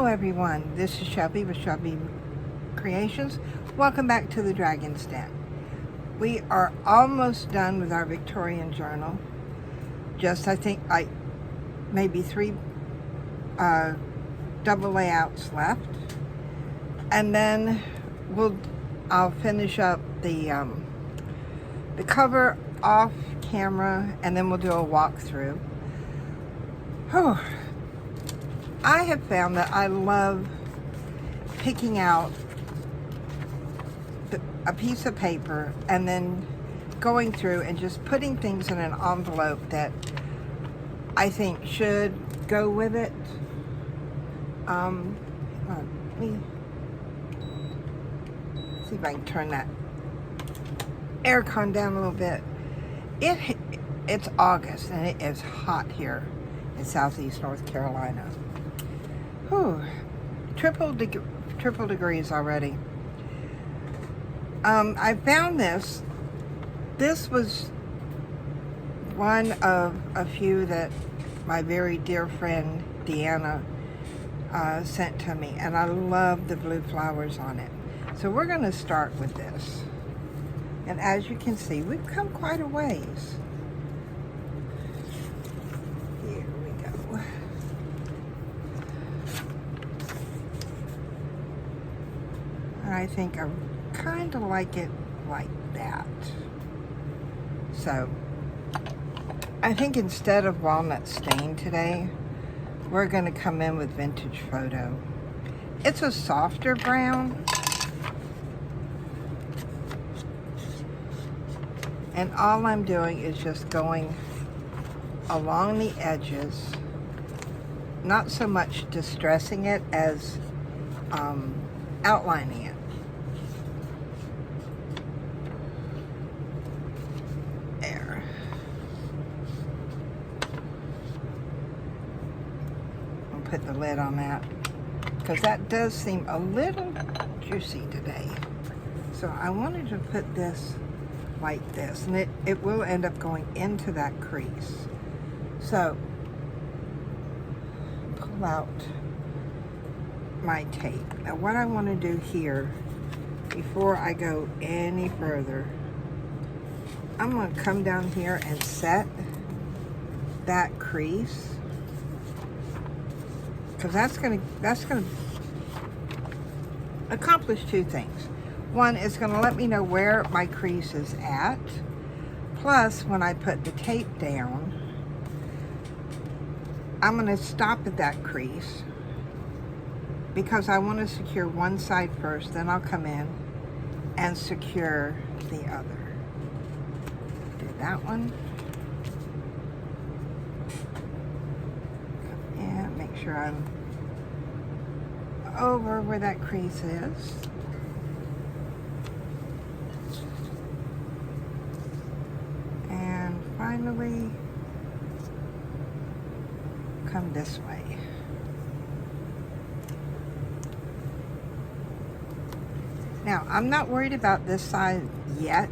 everyone, this is Shelby with Shelby Creations. Welcome back to the Dragon's Den. We are almost done with our Victorian journal. Just I think maybe 3 double layouts left, and then I'll finish up the cover off camera, and then we'll do a walkthrough. Oh, I have found that I love picking out a piece of paper and then going through and just putting things in an envelope that I think should go with it. Let me see if I can turn that aircon down a little bit. It's August and it is hot here in Southeast North Carolina. Whew, triple degrees already. I found this. This was one of a few that my very dear friend Deanna sent to me, and I love the blue flowers on it. So we're going to start with this. And as you can see, we've come quite a ways. Here we go. I think I kind of like it like that. So I think instead of walnut stain today, we're going to come in with vintage photo. It's a softer brown, and all I'm doing is just going along the edges, not so much distressing it as outlining it. There. I'll put the lid on that because that does seem a little juicy today. So I wanted to put this like this, and it will end up going into that crease. So pull out my tape. Now what I want to do here, before I go any further, I'm going to come down here and set that crease, because that's going to accomplish 2 things. One, it's going to let me know where my crease is at. Plus, when I put the tape down, I'm going to stop at that crease because I want to secure one side first, then I'll come in and secure the other. Do that one. And make sure I'm over where that crease is. And finally, come this way. Now, I'm not worried about this side yet.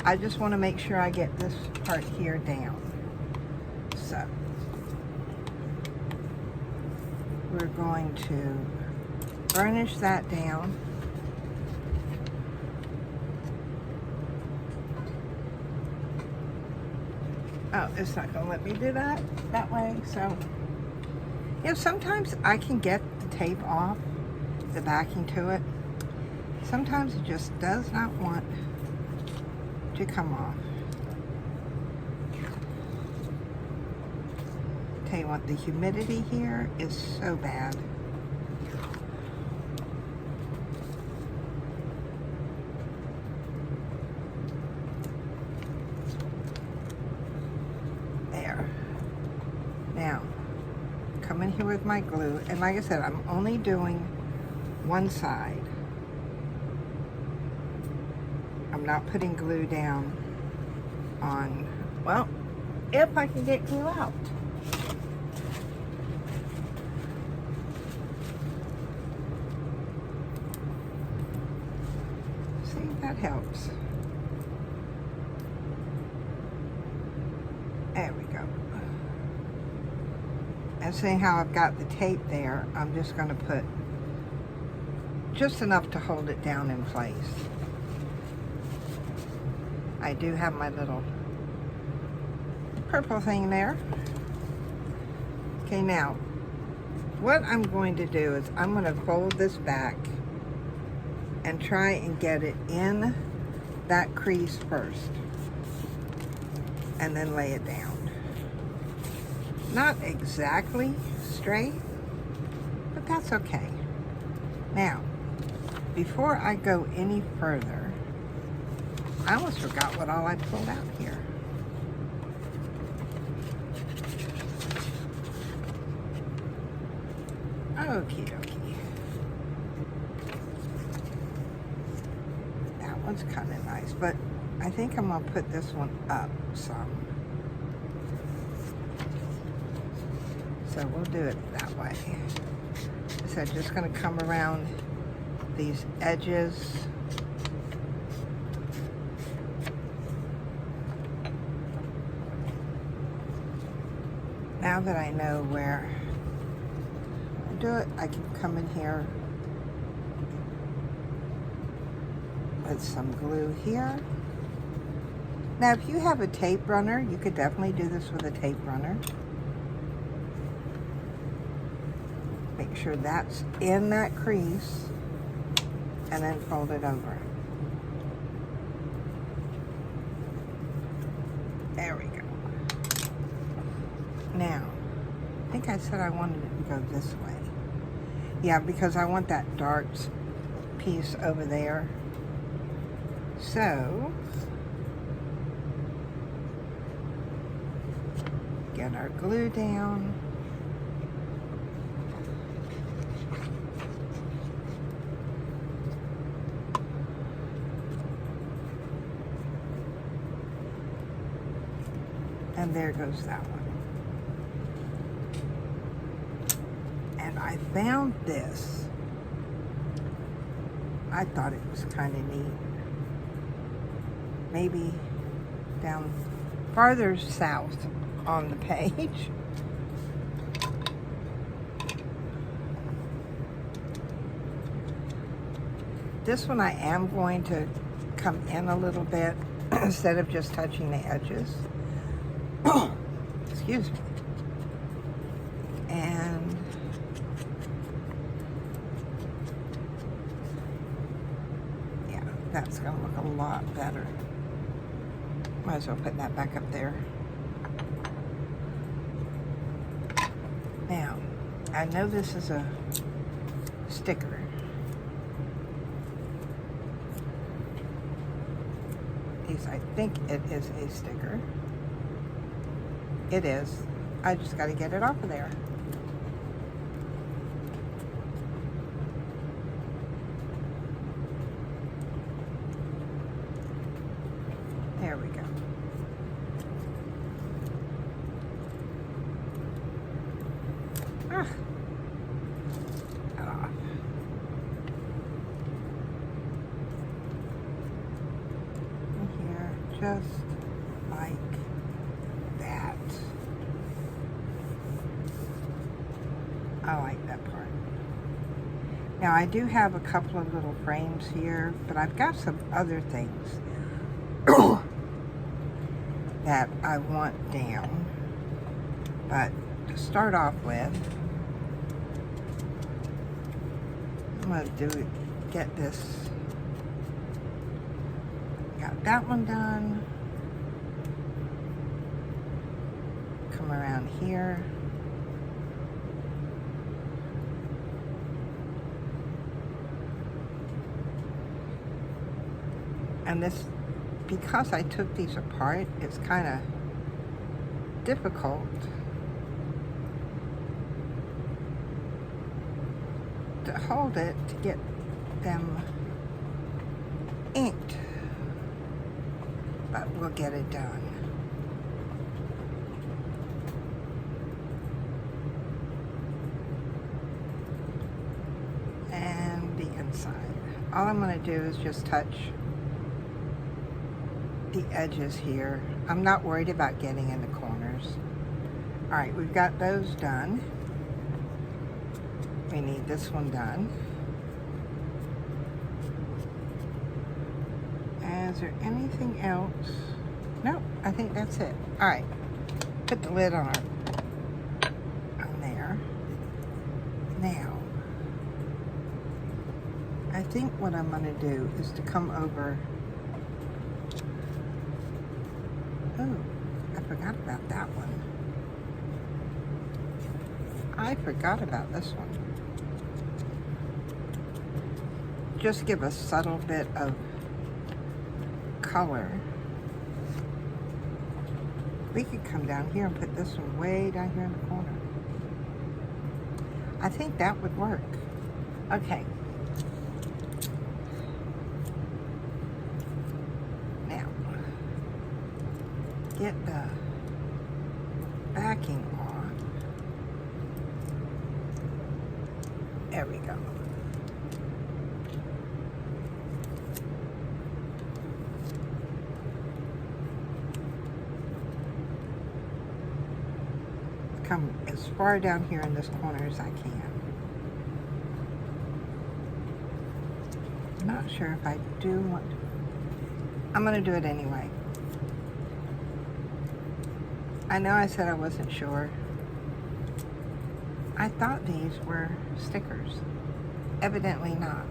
I just want to make sure I get this part here down. So, we're going to burnish that down. Oh, it's not going to let me do that way. So, you know, sometimes I can get the tape off, the backing to it. Sometimes it just does not want to come off. Tell you what, the humidity here is so bad. There. Now, come in here with my glue, and like I said, I'm only doing one side. I'm not putting glue down on, well, if I can get glue out. See if that helps. There we go. And seeing how I've got the tape there, I'm just going to put just enough to hold it down in place. I do have my little purple thing there. Okay, now what I'm going to do is I'm going to fold this back and try and get it in that crease first, and then lay it down. Not exactly straight, but that's okay. Now, before I go any further, I almost forgot what all I pulled out here. Okie dokie. That one's kind of nice, but I think I'm gonna put this one up some. So we'll do it that way. So just gonna come around these edges. Now that I know where I do it, I can come in here with some glue here. Now, if you have a tape runner, you could definitely do this with a tape runner. Make sure that's in that crease, and then fold it over. There we go. Now, I think I said I wanted it to go this way. Yeah, because I want that dark piece over there. So, get our glue down. And there goes that one. And I found this. I thought it was kind of neat. Maybe down farther south on the page. This one I am going to come in a little bit instead of just touching the edges. Excuse me. And yeah, that's going to look a lot better. Might as well put that back up there. Now, I know this is a sticker. At least I think it is a sticker. It is. I just got to get it off of there. There we go. Ah. Got off. And here, just like that. I like that part. Now I do have a couple of little frames here, but I've got some other things that I want down. But to start off with, I'm gonna get this, got that one done. Come around here. And this, because I took these apart, it's kind of difficult to hold it to get them inked. But we'll get it done. And the inside. All I'm going to do is just touch the edges here. I'm not worried about getting in the corners. All right, we've got those done. this one done. Is there anything else? Nope, I think that's it. All right, put the lid on there. Now, I think what I'm gonna do is to come over. Oh, I forgot about that one. I forgot about this one. Just give a subtle bit of color. We could come down here and put this one way down here in the corner. I think that would work. Okay. Now, get the backing on. There we go. Come as far down here in this corner as I can. I'm not sure if I do want to. I'm going to do it anyway. I know I said I wasn't sure. I thought these were stickers. Evidently not.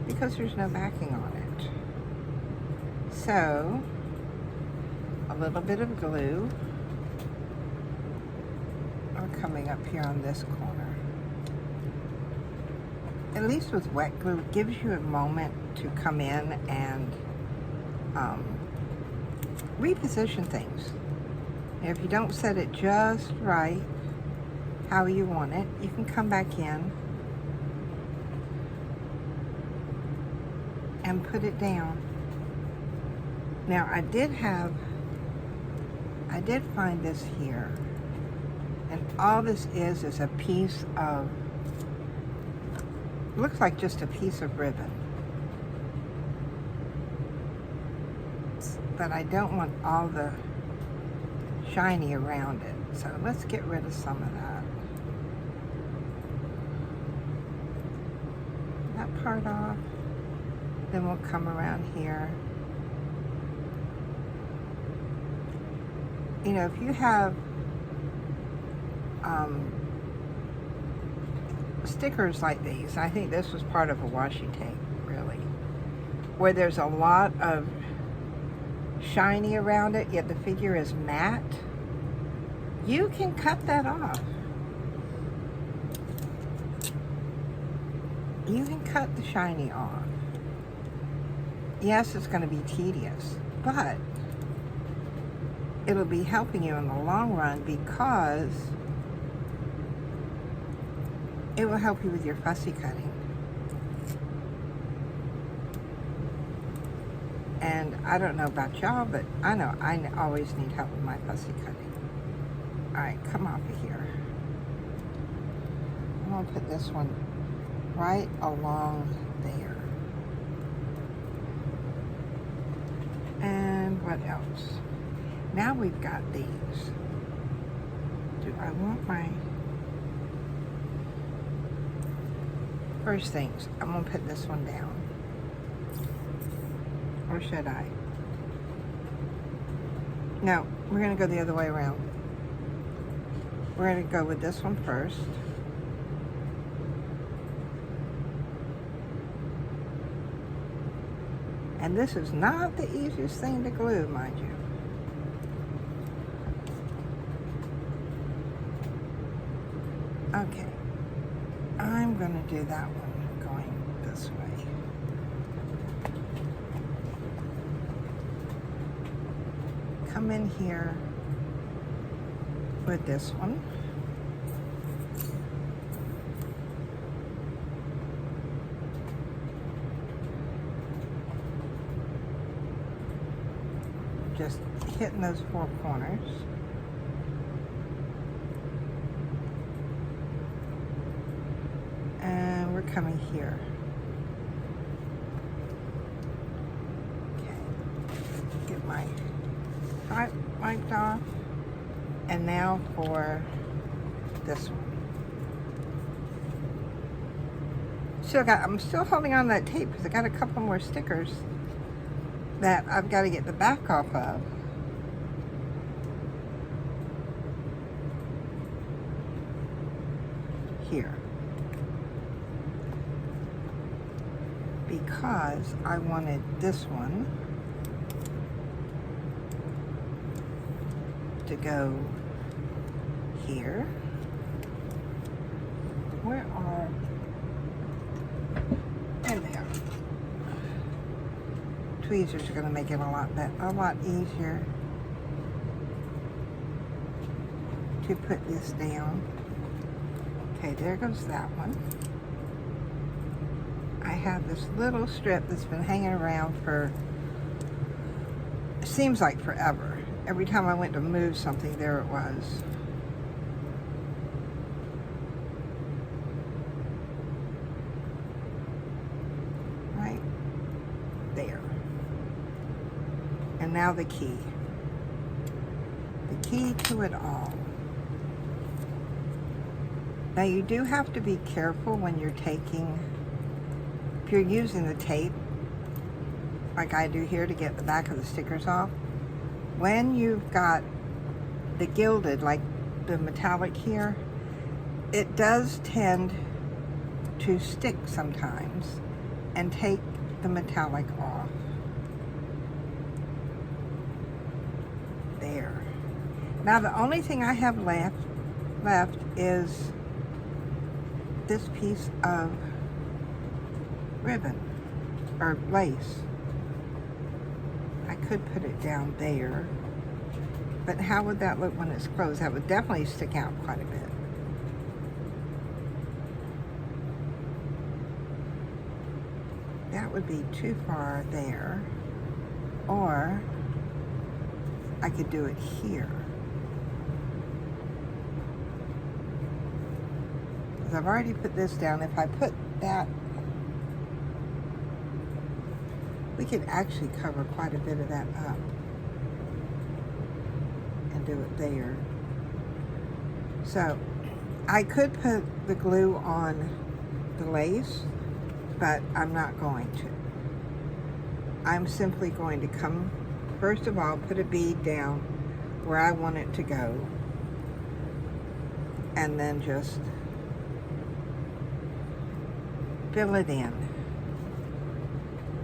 Because there's no backing on it. So, a little bit of glue. Coming up here on this corner. At least with wet glue, it gives you a moment to come in and reposition things. And if you don't set it just right, how you want it, you can come back in and put it down. Now I did find this here. And all this is a piece of, looks like just a piece of ribbon. But I don't want all the shiny around it. So let's get rid of some of that. That part off. Then we'll come around here. You know, if you have stickers like these, I think this was part of a washi tape, really, where there's a lot of shiny around it, yet the figure is matte, you can cut that off. You can cut the shiny off. Yes, it's going to be tedious, but it'll be helping you in the long run because it will help you with your fussy cutting. And I don't know about y'all, but I know I always need help with my fussy cutting. All right, come off of here. I'm gonna put this one right along there. And what else? Now we've got these. Do I want my... First things, I'm going to put this one down. Or should I? No, we're going to go the other way around. We're going to go with this one first. And this is not the easiest thing to glue, mind you. Okay, I'm going to do that one going this way. Come in here with this one. Just hitting those four corners. And we're coming here. Okay, get my pipe wiped off. And now for this one. I'm still holding on to that tape because I got a couple more stickers that I've got to get the back off of. Here. Because I wanted this one to go here. Where are, in there. Tweezers are going to make it a lot easier to put this down. Okay, there goes that one. I have this little strip that's been hanging around for, it seems like forever. Every time I went to move something, there it was. Right there. And now the key. The key to it all. Now you do have to be careful when you're taking, if you're using the tape, like I do here to get the back of the stickers off, when you've got the gilded, like the metallic here, it does tend to stick sometimes and take the metallic off. There. Now the only thing I have left is this piece of ribbon or lace. I could put it down there, but how would that look when it's closed? That would definitely stick out quite a bit. That would be too far there, or I could do it here. Because I've already put this down. If I put that, we could actually cover quite a bit of that up and do it there. So I could put the glue on the lace, but I'm not going to. I'm simply going to come, first of all, put a bead down where I want it to go, and then just fill it in.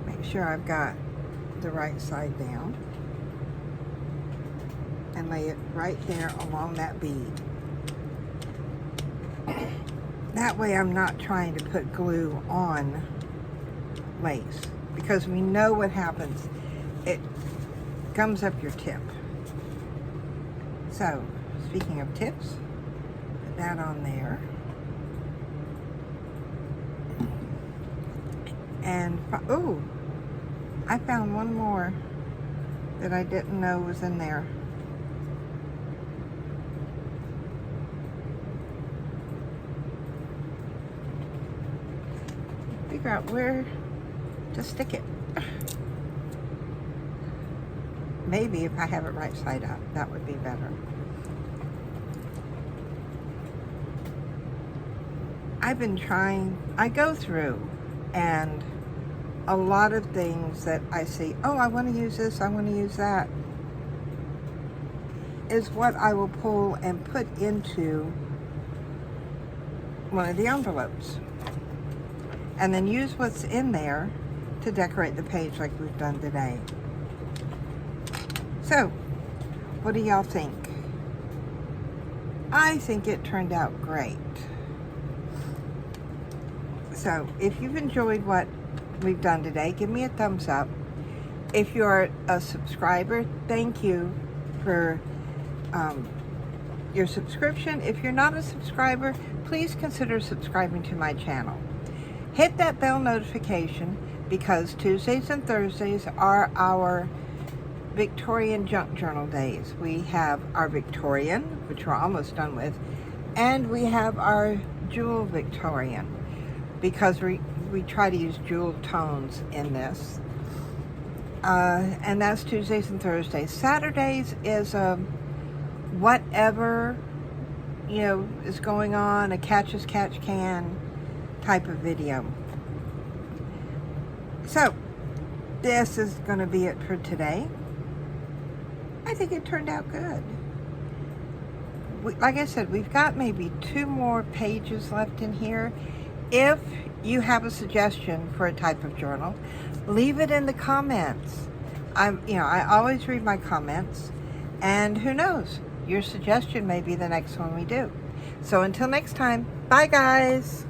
Make sure I've got the right side down and lay it right there along that bead. That way I'm not trying to put glue on lace, because we know what happens. It gums up your tip. So, speaking of tips, put that on there. And, oh, I found one more that I didn't know was in there. Figure out where to stick it. Maybe if I have it right side up, that would be better. I've been trying, I go through, and a lot of things that I see, oh, I want to use this, I want to use that, is what I will pull and put into one of the envelopes. And then use what's in there to decorate the page like we've done today. So, what do y'all think? I think it turned out great. So, if you've enjoyed what we've done today, give me a thumbs up. If you're a subscriber, thank you for your subscription. If you're not a subscriber, please consider subscribing to my channel. Hit that bell notification, because Tuesdays and Thursdays are our Victorian junk journal days. We have our Victorian, which we're almost done with, and we have our jewel Victorian, because we try to use jewel tones in this. And that's Tuesdays and Thursdays. Saturdays is whatever, you know, is going on, a catch as catch can type of video. So, this is going to be it for today. I think it turned out good. Like I said, we've got maybe 2 more pages left in here. If you have a suggestion for a type of journal, leave it in the comments. I always read my comments, and who knows, your suggestion may be the next one we do. So until next time, bye guys.